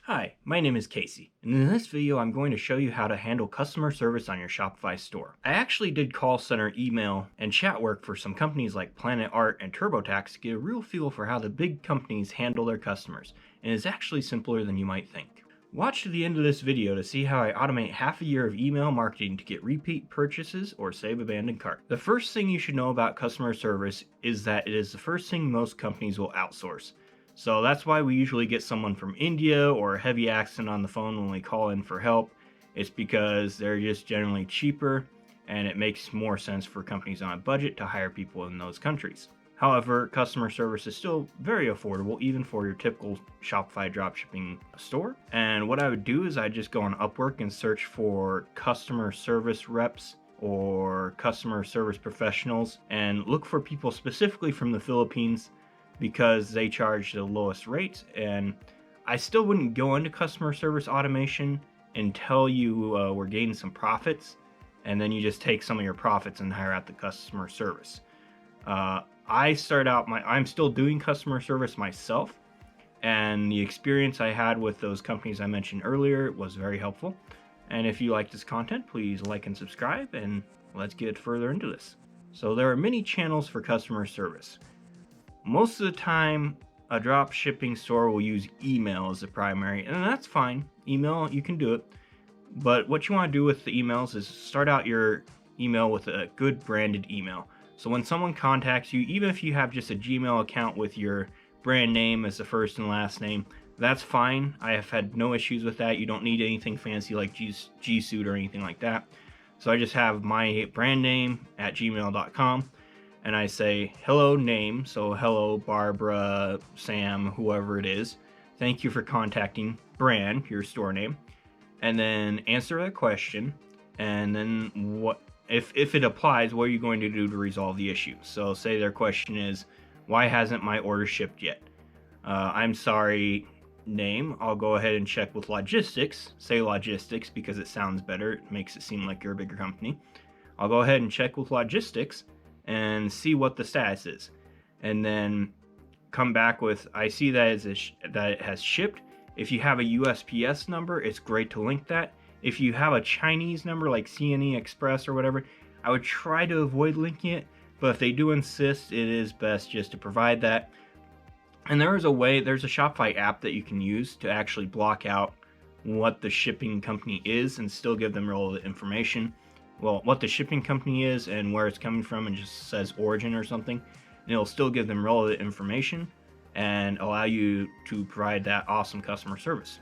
Hi, my name is Casey, and in this video I'm going to show you how to handle customer service on your Shopify store. I actually did call center, email, and chat work for some companies like Planet Art and TurboTax to get a real feel for how the big companies handle their customers, and it's actually simpler than you might think. Watch to the end of this video to see how I automate half a year of email marketing to get repeat purchases or save abandoned cart. The first thing you should know about customer service is that it is the first thing most companies will outsource. So that's why we usually get someone from India or a heavy accent on the phone when we call in for help. It's because they're just generally cheaper and it makes more sense for companies on a budget to hire people in those countries. However, customer service is still very affordable even for your typical Shopify dropshipping store. And what I would do is I just go on Upwork and search for customer service reps or customer service professionals and look for people specifically from the Philippines because they charge the lowest rates. And I still wouldn't go into customer service automation until you were gaining some profits, and then you just take some of your profits and hire out the customer service. I'm still doing customer service myself, and the experience I had with those companies I mentioned earlier was very helpful. And if you like this content, please like and subscribe, and let's get further into this. So there are many channels for customer service. Most of the time, a drop shipping store will use email as the primary, and that's fine. Email, you can do it. But what you want to do with the emails is start out your email with a good branded email. So when someone contacts you, even if you have just a Gmail account with your brand name as the first and last name, that's fine. I have had no issues with that. You don't need anything fancy like G Suite or anything like that. So I just have my brand name at gmail.com. And I say, hello name, so hello Barbara, Sam, whoever it is. Thank you for contacting brand, your store name. And then answer the question. And then what if it applies, what are you going to do to resolve the issue? So say their question is, why hasn't my order shipped yet? I'm sorry, name. I'll go ahead and check with logistics. Say logistics because it sounds better. It makes it seem like you're a bigger company. I'll go ahead and check with logistics and see what the status is, and then come back with, I see that that it has shipped. If you have a USPS number, it's great to link that. If you have a Chinese number like CNE Express or whatever, I would try to avoid linking it, but if they do insist, it is best just to provide that. And there's a Shopify app that you can use to actually block out what the shipping company is and still give them relevant information. Well, what the shipping company is and where it's coming from, and just says origin or something, and it'll still give them relevant information and allow you to provide that awesome customer service.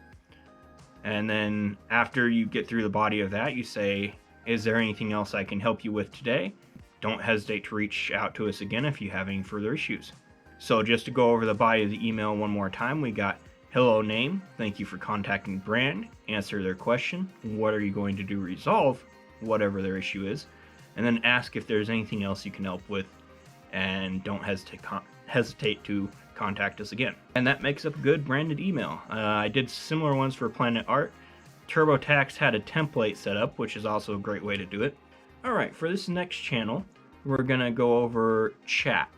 And then after you get through the body of that, you say, is there anything else I can help you with today? Don't hesitate to reach out to us again if you have any further issues. So just to go over the body of the email one more time, we got hello name, thank you for contacting brand, answer their question, what are you going to do to resolve whatever their issue is, and then ask if there's anything else you can help with, and don't hesitate to contact us again. And that makes up a good branded email. I did similar ones for Planet Art. TurboTax had a template set up, which is also a great way to do it. Alright, for this next channel, we're gonna go over chat.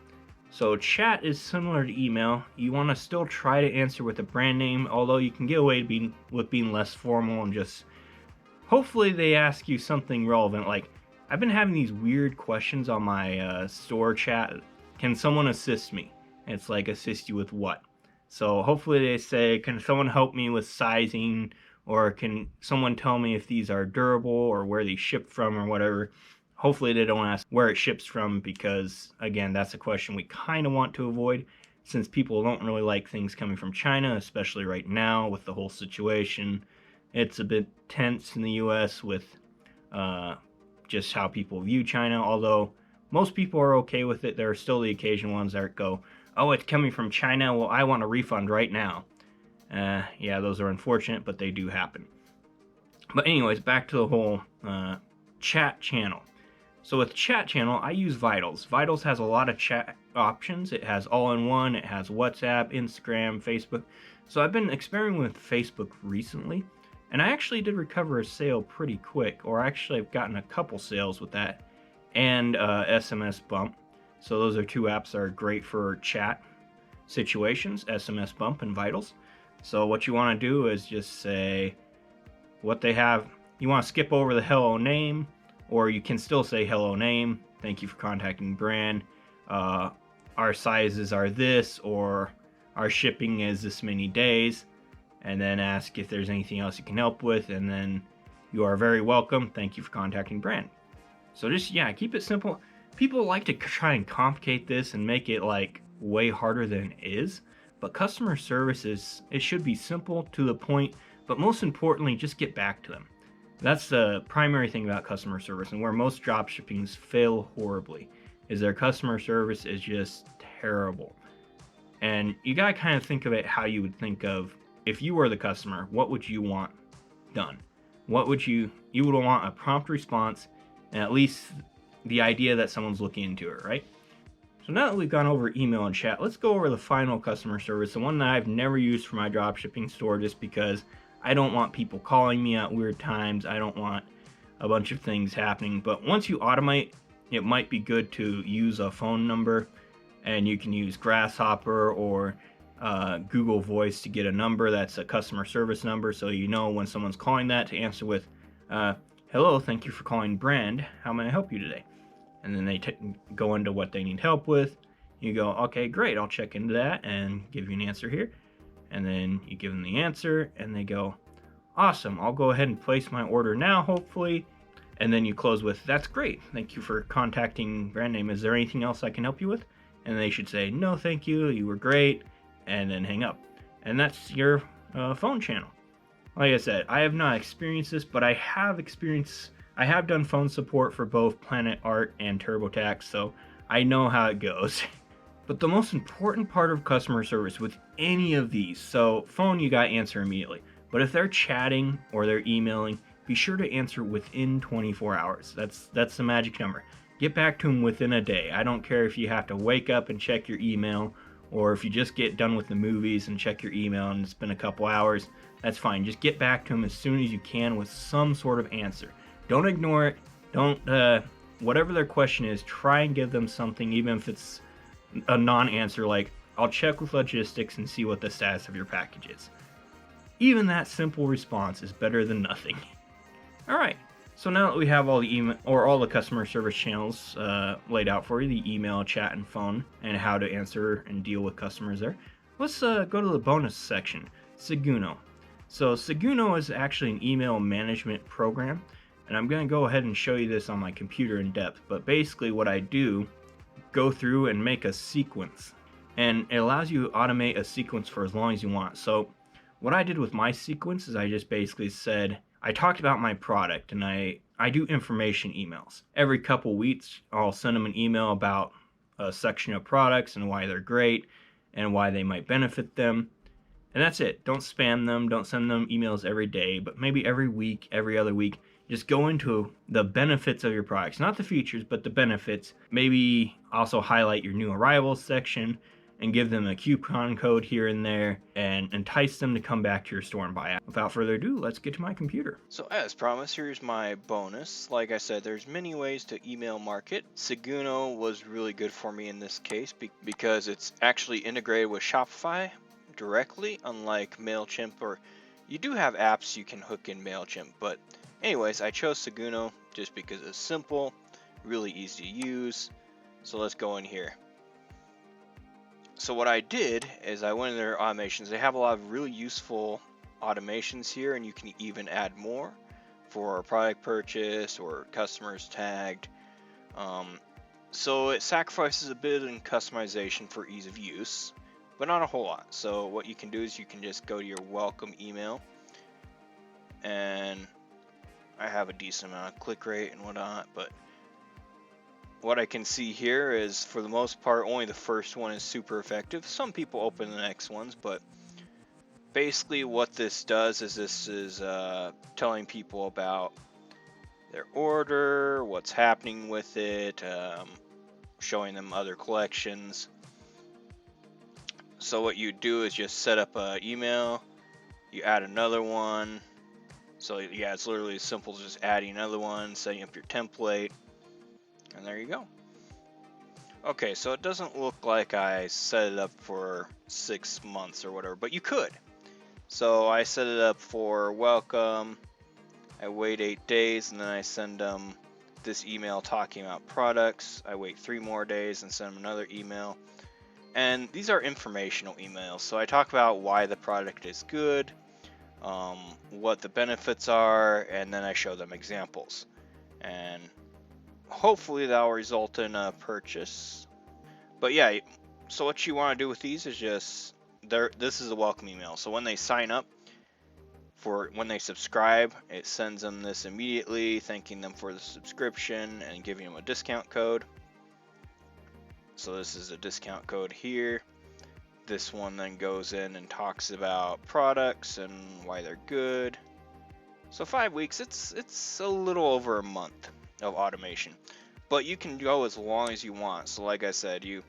So chat is similar to email. You want to still try to answer with a brand name, although you can get away with being less formal and just hopefully they ask you something relevant. Like, I've been having these weird questions on my store chat. Can someone assist me? And it's like, assist you with what? So hopefully they say, can someone help me with sizing? Or can someone tell me if these are durable or where they ship from or whatever? Hopefully they don't ask where it ships from, because again, that's a question we kind of want to avoid, since people don't really like things coming from China, especially right now with the whole situation. It's a bit tense in the US with just how people view China, although most people are okay with it. There are still the occasional ones that go, oh, it's coming from China, well, I want a refund right now. Yeah, those are unfortunate, but they do happen. But anyways, back to the whole chat channel. So with chat channel, I use Vitals. Vitals has a lot of chat options. It has all-in-one, it has WhatsApp, Instagram, Facebook. So I've been experimenting with Facebook recently, and I actually did recover a sale pretty quick, or actually I've gotten a couple sales with that, and SMS Bump. So those are two apps that are great for chat situations, SMS Bump and Vitals. So what you want to do is just say what they have. You want to skip over the hello name, or you can still say hello name. Thank you for contacting brand. Our sizes are this, or our shipping is this many days. And then ask if there's anything else you can help with. And then you are very welcome. Thank you for contacting brand. So just, yeah, keep it simple. People like to try and complicate this and make it like way harder than it is. But customer service it should be simple, to the point, but most importantly, just get back to them. That's the primary thing about customer service, and where most drop shippings fail horribly is their customer service is just terrible. And you gotta kind of think of it how you would think of if you were the customer. What would you want done? What would you would want a prompt response, and at least the idea that someone's looking into it, right? So now that we've gone over email and chat, let's go over the final customer service, the one that I've never used for my dropshipping store, just because I don't want people calling me at weird times. I don't want a bunch of things happening. But once you automate, it might be good to use a phone number, and you can use Grasshopper or Google Voice to get a number that's a customer service number, so you know when someone's calling that to answer with, hello, thank you for calling brand. How may I help you today? And then they go into what they need help with. You go, okay, great, I'll check into that and give you an answer here. And then you give them the answer, and they go, awesome, I'll go ahead and place my order now, hopefully. And then you close with, that's great, thank you for contacting brand name. Is there anything else I can help you with? And they should say, no, thank you, you were great, and then hang up. And that's your phone channel. Like I said, I have not experienced this, but I have done phone support for both Planet Art and TurboTax, so I know how it goes. But the most important part of customer service with any of these, so phone, you got to answer immediately. But if they're chatting or they're emailing, be sure to answer within 24 hours. That's the magic number. Get back to them within a day. I don't care if you have to wake up and check your email, or if you just get done with the movies and check your email and it's been a couple hours. That's fine. Just get back to them as soon as you can with some sort of answer. Don't ignore it. Don't, whatever their question is, try and give them something, even if it's a non-answer, like, I'll check with logistics and see what the status of your package is. Even that simple response is better than nothing. Alright, so now that we have all the email, or all the customer service channels laid out for you, the email, chat, and phone, and how to answer and deal with customers there, let's go to the bonus section, Seguno. So Seguno is actually an email management program, and I'm going to go ahead and show you this on my computer in depth, but basically what I do, go through and make a sequence, and it allows you to automate a sequence for as long as you want. So what I did with my sequence is I just basically said, I talked about my product, and I do information emails. Every couple weeks, I'll send them an email about a section of products and why they're great and why they might benefit them. And that's it. Don't spam them. Don't send them emails every day, but maybe every week, every other week. Just go into the benefits of your products, not the features, but the benefits. Maybe also highlight your new arrivals section and give them a coupon code here and there and entice them to come back to your store and buy it. Without further ado, let's get to my computer. So as promised, here's my bonus. Like I said, there's many ways to email market. Seguno was really good for me in this case because it's actually integrated with Shopify directly, unlike MailChimp, or you do have apps you can hook in MailChimp, but anyways, I chose Seguno just because it's simple, really easy to use. So let's go in here. So what I did is I went in their automations. They have a lot of really useful automations here, and you can even add more for product purchase or customers tagged. So it sacrifices a bit in customization for ease of use, but not a whole lot. So what you can do is you can just go to your welcome email, and I have a decent amount of click rate and whatnot, but what I can see here is, for the most part, only the first one is super effective. Some people open the next ones, but basically what this does is this is telling people about their order, what's happening with it, showing them other collections. So what you do is just set up an email, you add another one. So yeah, it's literally as simple as just adding another one, setting up your template, and there you go. Okay, so it doesn't look like I set it up for 6 months or whatever, but you could. So I set it up for welcome. I wait 8 days and then I send them this email talking about products. I wait 3 more days and send them another email. And these are informational emails. So I talk about why the product is good, what the benefits are, and then I show them examples. And hopefully that will result in a purchase. But yeah, so what you want to do with these is just this is a welcome email. So when they sign up, when they subscribe, it sends them this immediately, thanking them for the subscription and giving them a discount code. So this is a discount code here. This one then goes in and talks about products and why they're good. So 5 weeks, it's a little over a month of automation, but you can go as long as you want. So like I said, you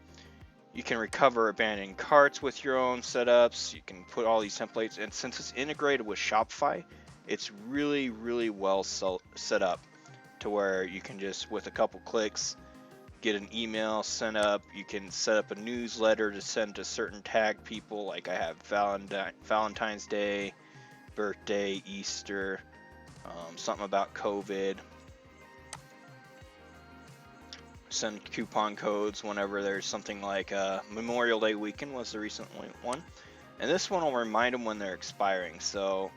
can recover abandoned carts with your own setups. You can put all these templates, and since it's integrated with Shopify, it's really, really well set up to where you can just, with a couple clicks, get an email sent up. You can set up a newsletter to send to certain tag people. Like I have Valentine's Day, birthday, Easter, something about COVID. Send coupon codes whenever there's something like Memorial Day weekend was the recent one, and this one will remind them when they're expiring. So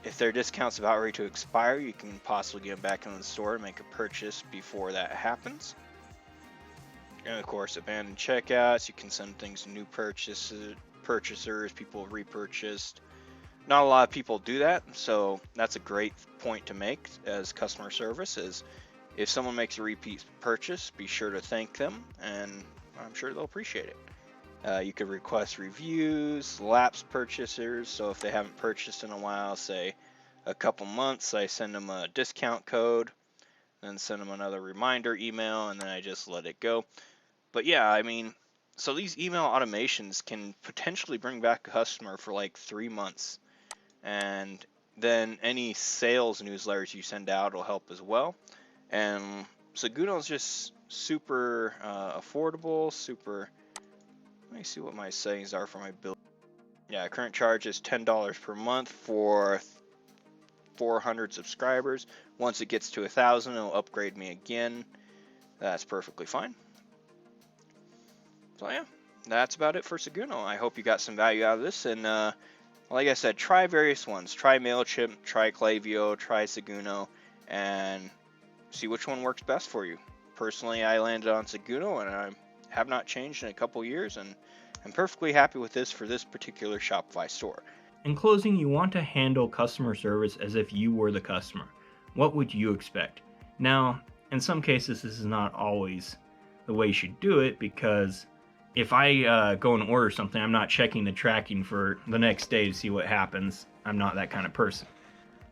if their discount's about ready to expire, you can possibly get them back in the store and make a purchase before that happens. And of course, abandoned checkouts, you can send things to new purchasers, people have repurchased. Not a lot of people do that, so that's a great point to make as customer service is if someone makes a repeat purchase, be sure to thank them, and I'm sure they'll appreciate it. You could request reviews, lapsed purchasers, so if they haven't purchased in a while, say a couple months, I send them a discount code, then send them another reminder email, and then I just let it go. But yeah, I mean, so these email automations can potentially bring back a customer for like 3 months, and then any sales newsletters you send out will help as well. And Seguno is just super affordable, let me see what my settings are for my bill. Yeah, current charge is $10 per month for 400 subscribers. Once it gets to 1,000, it'll upgrade me again. That's perfectly fine. So yeah, that's about it for Seguno. I hope you got some value out of this, and like I said, try various ones. Try MailChimp, try Klaviyo, try Seguno, and see which one works best for you. Personally, I landed on Seguno, and I have not changed in a couple years, and I'm perfectly happy with this for this particular Shopify store. In closing, you want to handle customer service as if you were the customer. What would you expect? Now, in some cases, this is not always the way you should do it, because if I go and order something, I'm not checking the tracking for the next day to see what happens. I'm not that kind of person.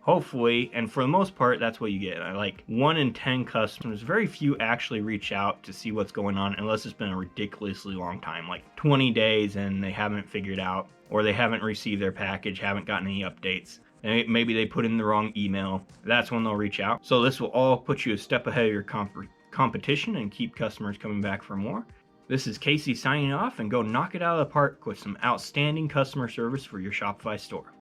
Hopefully, and for the most part, that's what you get. Like 1 in 10 customers, very few actually reach out to see what's going on unless it's been a ridiculously long time, like 20 days and they haven't figured out, or they haven't received their package, haven't gotten any updates. Maybe they put in the wrong email. That's when they'll reach out. So this will all put you a step ahead of your competition and keep customers coming back for more. This is Casey signing off, and go knock it out of the park with some outstanding customer service for your Shopify store.